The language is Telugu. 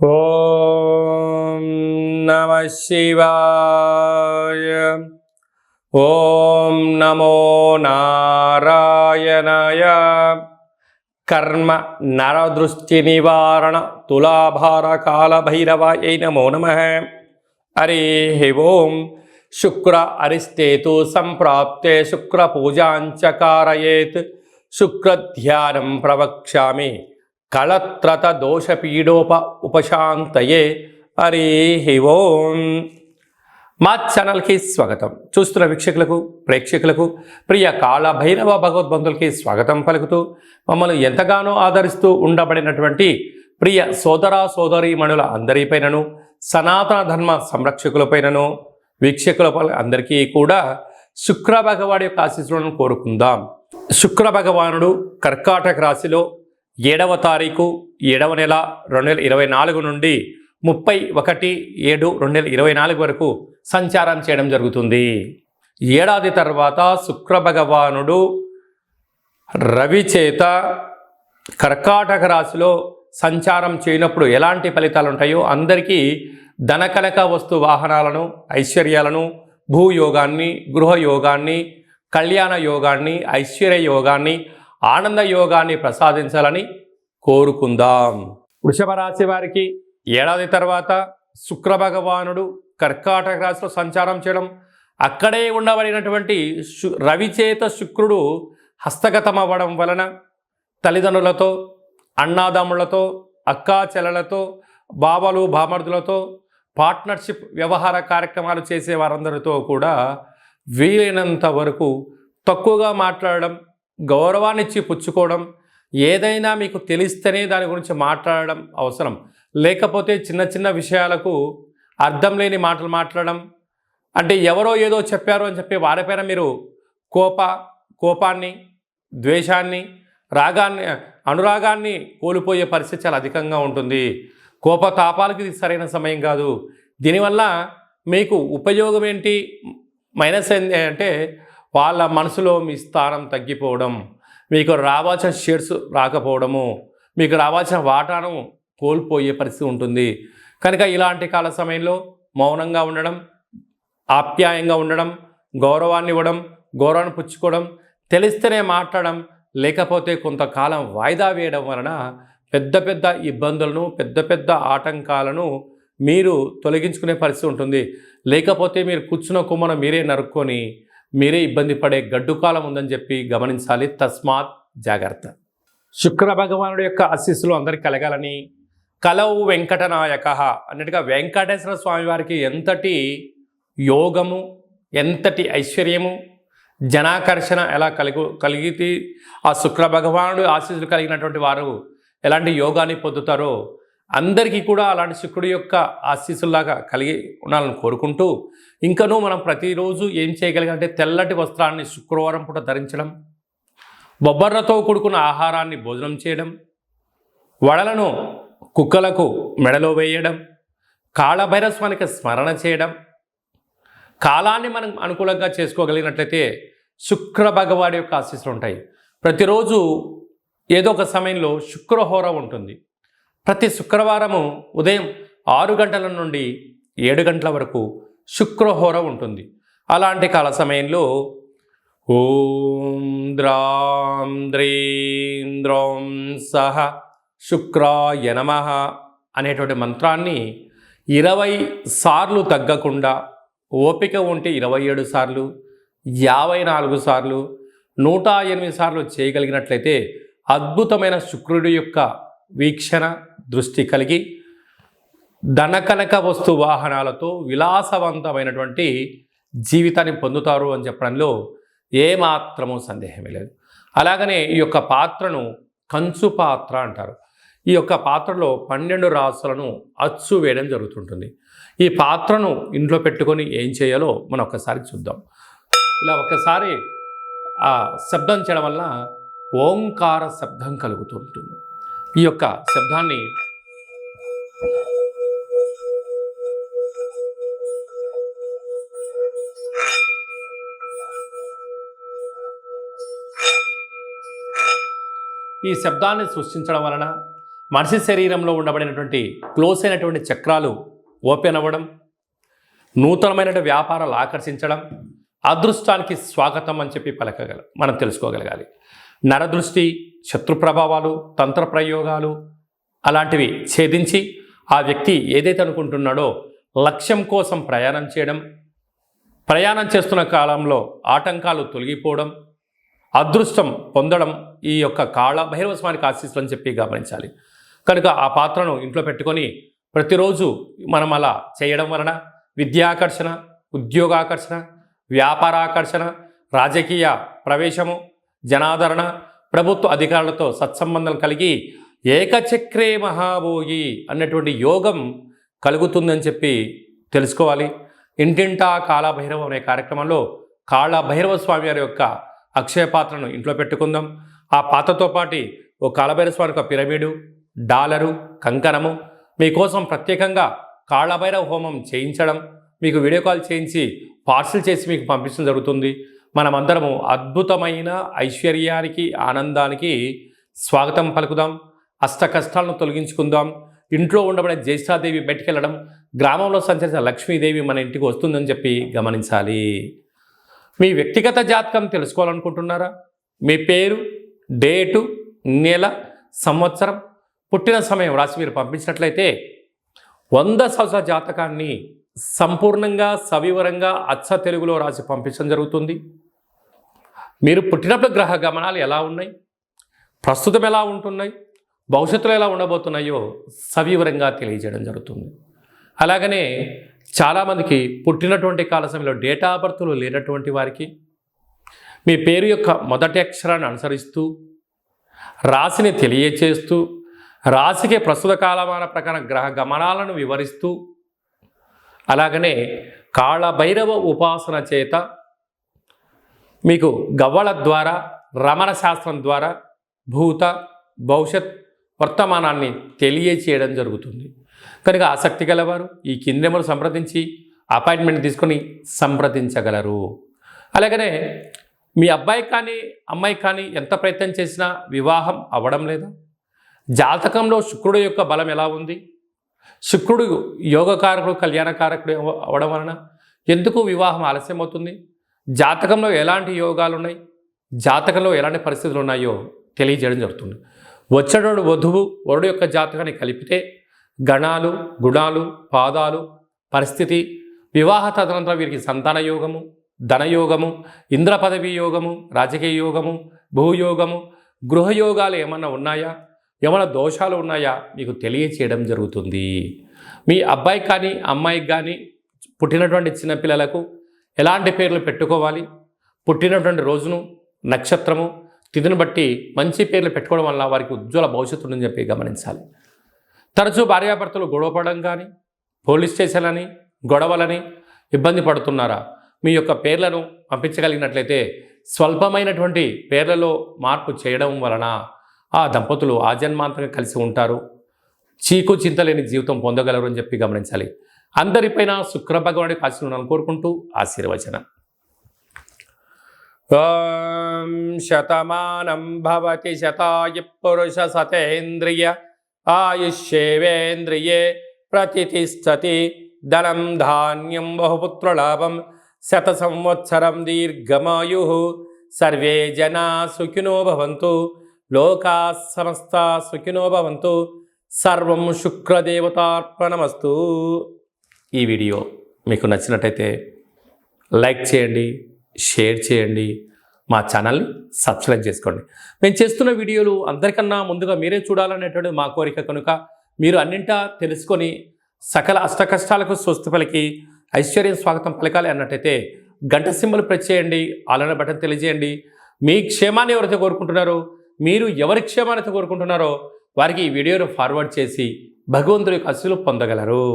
ఓం నమః శివాయ. ఓం నమో నారాయణాయ. కర్మ నరదృష్టి నివారణ తులాభార కాల భైరవాయ నమో నమః. హరి ఓం. శుక్ర అరిష్టేతు సంప్రాప్తే శుక్ర పూజాంచ కారయేత్. శుక్రధ్యానం ప్రవక్ష్యామి కళత్రత దోషపీడోప ఉపశాంతయే. హరి ఓం. మా ఛానల్కి స్వాగతం. చూస్తున్న వీక్షకులకు ప్రేక్షకులకు ప్రియ కాళభైరవ భగవద్బంధులకి స్వాగతం పలుకుతూ మమ్మల్ని ఎంతగానో ఆదరిస్తూ ఉండబడినటువంటి ప్రియ సోదర సోదరీమణుల అందరిపైనను సనాతన ధర్మ సంరక్షకులపైనను వీక్షకుల అందరికీ కూడా శుక్ర భగవాడి యొక్క ఆశీస్సులను కోరుకుందాం. శుక్ర భగవానుడు కర్కాటక రాశిలో 7వ తారీఖు 7వ నెల 2024 నుండి 31/7/2024 వరకు సంచారం చేయడం జరుగుతుంది. ఏడాది తర్వాత శుక్ర భగవానుడు రవి చేత కర్కాటక రాశిలో సంచారం చేయనప్పుడు ఎలాంటి ఫలితాలు ఉంటాయో అందరికీ ధనకనక వస్తు వాహనాలను, ఐశ్వర్యాలను, భూయోగాన్ని, గృహయోగాన్ని, కళ్యాణ యోగాన్ని, ఐశ్వర్య యోగాన్ని, ఆనంద యోగాన్ని ప్రసాదించాలని కోరుకుందాం. వృషభ రాశి వారికి ఏడాది తర్వాత శుక్ర భగవానుడు కర్కాటక రాశిలో సంచారం చేయడం, అక్కడే ఉండబడినటువంటి రవిచేత శుక్రుడు హస్తగతం అవ్వడం వలన తల్లిదండ్రులతో, అన్నాదమ్ములతో, అక్కా చెల్లెలతో, బావలు బామర్దులతో, పార్ట్నర్షిప్ వ్యవహార కార్యక్రమాలు చేసే వారందరితో కూడా వీలైనంత వరకు తక్కువగా మాట్లాడడం, గౌరవాన్ని ఇచ్చి పుచ్చుకోవడం, ఏదైనా మీకు తెలిస్తేనే దాని గురించి మాట్లాడడం అవసరం. లేకపోతే చిన్న చిన్న విషయాలకు అర్థం లేని మాటలు మాట్లాడడం, అంటే ఎవరో ఏదో చెప్పారు అని చెప్పి వారిపైన మీరు కోపాన్ని, ద్వేషాన్ని, అనురాగాన్ని కోల్పోయే పరిస్థితి చాలా అధికంగా ఉంటుంది. కోపతాపాలకి ఇది సరైన సమయం కాదు. దీనివల్ల మీకు ఉపయోగం ఏంటి, మైనస్ ఏంటి అంటే వాళ్ళ మనసులో మీ స్థానం తగ్గిపోవడం, మీకు రావాల్సిన షేర్స్ రాకపోవడము, మీకు రావాల్సిన వాటాను కోల్పోయే పరిస్థితి ఉంటుంది. కనుక ఇలాంటి కాల సమయంలో మౌనంగా ఉండడం, ఆప్యాయంగా ఉండడం, గౌరవాన్ని ఇవ్వడం, గౌరవాన్ని పుచ్చుకోవడం, తెలిస్తేనే మాట్లాడడం, లేకపోతే కొంతకాలం వాయిదా వేయడం వలన పెద్ద పెద్ద ఇబ్బందులను, పెద్ద పెద్ద ఆటంకాలను మీరు తొలగించుకునే పరిస్థితి ఉంటుంది. లేకపోతే మీరు కూర్చున్న కొమ్మను మీరే నరుక్కొని మీరే ఇబ్బంది పడే గడ్డు కాలం ఉందని చెప్పి గమనించాలి. తస్మాత్ జాగ్రత్త. శుక్ర భగవానుడి యొక్క ఆశీస్సులు అందరికీ కలగాలని, కలవు వెంకటనాయక అన్నట్టుగా వెంకటేశ్వర స్వామి వారికి ఎంతటి యోగము, ఎంతటి ఐశ్వర్యము, జనాకర్షణ ఎలా కలిగితే ఆ శుక్ర భగవానుడు ఆశీస్సులు కలిగినటువంటి వారు ఎలాంటి యోగాన్ని పొందుతారో అందరికీ కూడా అలాంటి శుక్రుడి యొక్క ఆశీస్సులాగా కలిగి ఉండాలని కోరుకుంటూ, ఇంకనూ మనం ప్రతిరోజు ఏం చేయగలిగాలంటే తెల్లటి వస్త్రాన్ని శుక్రవారం పూట ధరించడం, బొబ్బర్లతో కూడుకున్న ఆహారాన్ని భోజనం చేయడం, వడలను కుక్కలకు మెడలో వేయడం, కాళభైరస్వానికి స్మరణ చేయడం, కాలాన్ని మనం అనుకూలంగా చేసుకోగలిగినట్లయితే శుక్ర భగవాడి యొక్క ఆశీస్సులు ఉంటాయి. ప్రతిరోజు ఏదో ఒక సమయంలో శుక్రహోర ఉంటుంది. ప్రతి శుక్రవారము ఉదయం 6 గంటల నుండి 7 గంటల వరకు శుక్రహోర ఉంటుంది. అలాంటి కాల సమయంలో ఓం ద్రాం ద్రీం ద్రౌం సహ శుక్రాయ నమః అనేటువంటి మంత్రాన్ని 20 సార్లు తగ్గకుండా, ఓపిక ఉంటే 27 సార్లు, 54 సార్లు, 108 సార్లు చేయగలిగినట్లయితే అద్భుతమైన శుక్రుడి యొక్క వీక్షణ దృష్టి కలిగి ధనకనక వస్తు వాహనాలతో విలాసవంతమైనటువంటి జీవితాన్ని పొందుతారు అని చెప్పడంలో ఏమాత్రమూ సందేహమే లేదు. అలాగనే ఈ యొక్క పాత్రను కంచు పాత్ర అంటారు. ఈ యొక్క పాత్రలో 12 రాసులను అచ్చు వేయడం జరుగుతుంటుంది. ఈ పాత్రను ఇంట్లో పెట్టుకొని ఏం చేయాలో మనం ఒక్కసారి చూద్దాం. ఇలా ఒక్కసారి ఆ శబ్దం చేయడం వల్ల ఓంకార శబ్దం కలుగుతుంటుంది. ఈ యొక్క శబ్దాన్ని ఈ శబ్దాన్ని సృష్టించడం వలన మనిషి శరీరంలో ఉండబడినటువంటి క్లోజ్ అయినటువంటి చక్రాలు ఓపెన్ అవ్వడం, నూతనమైనటువంటి వ్యాపారాలు ఆకర్షించడం, అదృష్టానికి స్వాగతం అని చెప్పి మనం తెలుసుకోగలగాలి. నరదృష్టి, శత్రు ప్రభావాలు, తంత్ర ప్రయోగాలు అలాంటివి ఛేదించి ఆ వ్యక్తి ఏదైతే అనుకుంటున్నాడో లక్ష్యం కోసం ప్రయాణం చేయడం, ప్రయాణం చేస్తున్న కాలంలో ఆటంకాలు తొలగిపోవడం, అదృష్టం పొందడం ఈ యొక్క కాళ భైరవ స్వామికి ఆశీస్సులు అని చెప్పి గమనించాలి. కనుక ఆ పాత్రను ఇంట్లో పెట్టుకొని ప్రతిరోజు మనం అలా చేయడం వలన విద్యాకర్షణ, ఉద్యోగాకర్షణ, వ్యాపారాకర్షణ, రాజకీయ ప్రవేశము, జనాదరణ, ప్రభుత్వ అధికారులతో సత్సంబంధాలు కలిగి ఏకచక్రే మహాభోగి అన్నటువంటి యోగం కలుగుతుందని చెప్పి తెలుసుకోవాలి. ఇంటింటా కాళభైరవం అనే కార్యక్రమంలో కాళభైరవ స్వామి వారి యొక్క అక్షయ పాత్రను ఇంట్లో పెట్టుకుందాం. ఆ పాత్రతో పాటు ఓ కాళభైరవ స్వామి యొక్క పిరమిడు, డాలరు, కంకణము మీకోసం ప్రత్యేకంగా కాళభైరవ హోమం చేయించడం, మీకు వీడియో కాల్ చేయించి పార్సిల్ చేసి మీకు పంపించడం జరుగుతుంది. మనమందరము అద్భుతమైన ఐశ్వర్యానికి, ఆనందానికి స్వాగతం పలుకుదాం. అష్ట కష్టాలను తొలగించుకుందాం. ఇంట్లో ఉండబడే జ్యేష్ఠాదేవి బయటికి వెళ్ళడం, గ్రామంలో సంచరించిన లక్ష్మీదేవి మన ఇంటికి వస్తుందని చెప్పి గమనించాలి. మీ వ్యక్తిగత జాతకం తెలుసుకోవాలనుకుంటున్నారా? మీ పేరు, డేటు, నెల, సంవత్సరం, పుట్టిన సమయం రాసి మీరు పంపించినట్లయితే 100 సంవత్సరాల జాతకాన్ని సంపూర్ణంగా సవివరంగా అచ్చ తెలుగులో రాసి పంపించడం జరుగుతుంది. మీరు పుట్టినప్పుడు గ్రహ గమనాలు ఎలా ఉన్నాయి, ప్రస్తుతం ఎలా ఉంటున్నాయి, భవిష్యత్తులో ఎలా ఉండబోతున్నాయో సవివరంగా తెలియజేయడం జరుగుతుంది. అలాగనే చాలామందికి పుట్టినటువంటి కాల సమయంలో డేటా ఆఫ్ బర్త్లు లేనటువంటి వారికి మీ పేరు యొక్క మొదటి అక్షరాన్ని అనుసరిస్తూ రాశిని తెలియచేస్తూ రాశికి ప్రస్తుత కాలమాన ప్రకారం గ్రహ గమనాలను వివరిస్తూ అలాగనే కాళభైరవ ఉపాసన చేత మీకు గవ్వల ద్వారా, రమణ శాస్త్రం ద్వారా భూత, భవిష్యత్, వర్తమానాన్ని తెలియచేయడం జరుగుతుంది. కనుక ఆసక్తి గలవారు ఈ కింది నెంబర్ సంప్రదించి అపాయింట్మెంట్ తీసుకొని సంప్రదించగలరు. అలాగనే మీ అబ్బాయి కానీ అమ్మాయి కానీ ఎంత ప్రయత్నం చేసినా వివాహం అవ్వడం లేదా? జాతకంలో శుక్రుడు యొక్క బలం ఎలా ఉంది? శుక్రుడు యోగకారకుడు, కళ్యాణకారకుడు అవ్వడం వలన ఎందుకు వివాహం ఆలస్యం అవుతుంది? జాతకంలో ఎలాంటి యోగాలు ఉన్నాయి, జాతకంలో ఎలాంటి పరిస్థితులు ఉన్నాయో తెలియజేయడం జరుగుతుంది. వచ్చేటోడు వధువు వరుడు యొక్క జాతకాన్ని కలిపితే గణాలు, గుణాలు, పాదాలు, పరిస్థితి, వివాహ తదనంతరం వీరికి సంతాన యోగము, ధనయోగము, ఇంద్ర పదవి యోగము, రాజకీయ యోగము, భూయోగము, గృహయోగాలు ఏమన్నా ఉన్నాయా, ఏమైనా దోషాలు ఉన్నాయా మీకు తెలియచేయడం జరుగుతుంది. మీ అబ్బాయికి కానీ అమ్మాయికి కానీ పుట్టినటువంటి చిన్నపిల్లలకు ఎలాంటి పేర్లు పెట్టుకోవాలి, పుట్టినటువంటి రోజును, నక్షత్రము, తిథిని బట్టి మంచి పేర్లు పెట్టుకోవడం వల్ల వారికి ఉజ్వల భవిష్యత్తు ఉందని చెప్పి గమనించాలి. తరచూ భార్యాభర్తలు గొడవపడడం కానీ, పోలీస్ స్టేషన్లని, గొడవలని ఇబ్బంది పడుతున్నారా? మీ యొక్క పేర్లను పంపించగలిగినట్లయితే స్వల్పమైనటువంటి పేర్లలో మార్పు చేయడం వలన ఆ దంపతులు ఆజన్మాంతంగా కలిసి ఉంటారు, చీకు చింతలేని జీవితం పొందగలరు అని చెప్పి గమనించాలి. అందరిపైన శుక్ర భగవానుడికి ఆశీర్వాదాలను కోరుకుంటూ ఆశీర్వచనం. ఓం శతమానం భవతి శతాయ పురుష సతేంద్రియ ఆయుష్యేవేంద్రియే ప్రతిష్టతి ధనం ధాన్యం బహుపుత్రలాభం శత సంవత్సరం దీర్ఘమాయు సర్వే జనా సుఖినో భవంతు లోకా సమస్త సుఖినో భవంతు సర్వం శుక్రదేవతార్పణమస్తు. ఈ వీడియో మీకు నచ్చినట్టయితే లైక్ చేయండి, షేర్ చేయండి, మా ఛానల్ని సబ్స్క్రైబ్ చేసుకోండి. మేము చేస్తున్న వీడియోలు అందరికన్నా ముందుగా మీరే చూడాలనేటువంటి మా కోరిక. కనుక మీరు అన్నింటా తెలుసుకొని సకల అష్టకష్టాలకు స్వస్తి పలికి ఐశ్వర్యం స్వాగతం పలకాలి అన్నట్టయితే గంట సింబల్ ప్రెస్ చేయండి, ఆలన బటన్ తెలియజేయండి. మీ క్షేమాన్ని ఎవరైతే కోరుకుంటున్నారో, మీరు ఎవరి క్షేమాన్ని కోరుకుంటున్నారో వారికి ఈ వీడియోను ఫార్వర్డ్ చేసి భగవంతుడి యొక్క ఆశీస్సులు పొందగలరు.